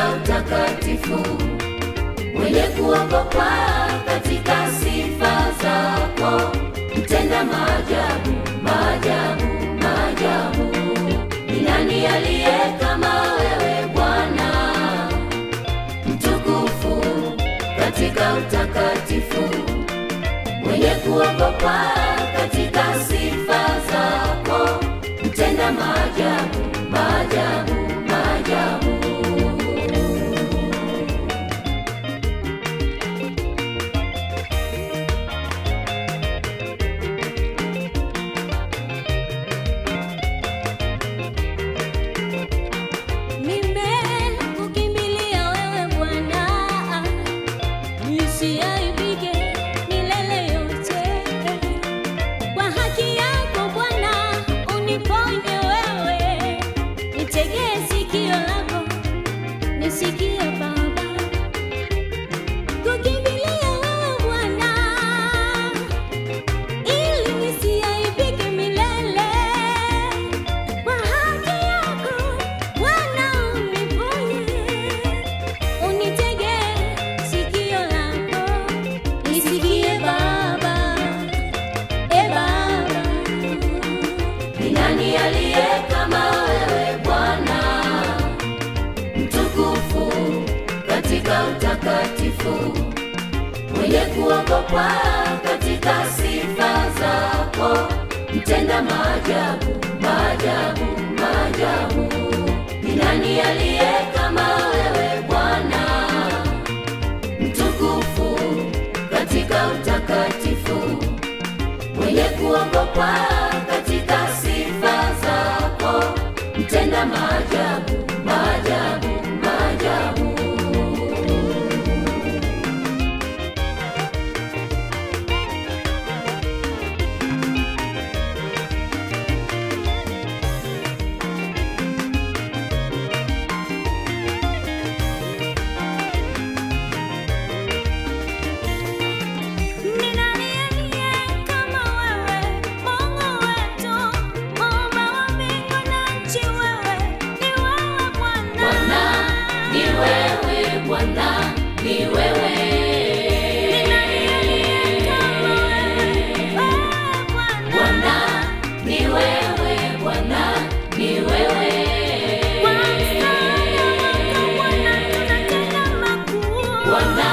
katika utakatifu, mwenye kuogopa katika sifa zako, mtenda maajabu, maajabu, maajabu. Ni nani aliye kama wewe Bwana, mtukufu katika utakatifu, mwenye kuogopa katika sifa zako, mtenda maajabu, maajabu, maajabu. Nimekukimbilia wewe Bwana, nisiaibike milele yote. Kwa haki yako Bwana uniponye wewe, nitegee sikio lako nisikie Baba. Kukimbilia wewe Bwana ili nisiaibike milele. Kwa haki yako Bwana uniponye, unitegee sikio lako nisikie Baba. Baba, Ni nani aliye kama wewe Bwana, mtukufu katika utakatifu, mwenye kuogopa katika sifa zako, mtenda maajabu, maajabu, maajabu. Ni nani aliye kama wewe Bwana, mtukufu katika utakatifu, mwenye kuogopa katika sifa zako, mtenda maajabu, maajabu, maajabu. ni nani aliye kama wewe Mungu wetu, Muumba wa mbingu na nchi? Wewe ni wewe Bwana. Bwana ni wewe, Bwana ni wewe. Ni nani aliye kama wewe Bwana? Bwana ni wewe, Bwana ni wewe. Kwa msaada wako Bwana tunatenda makuu. Bwana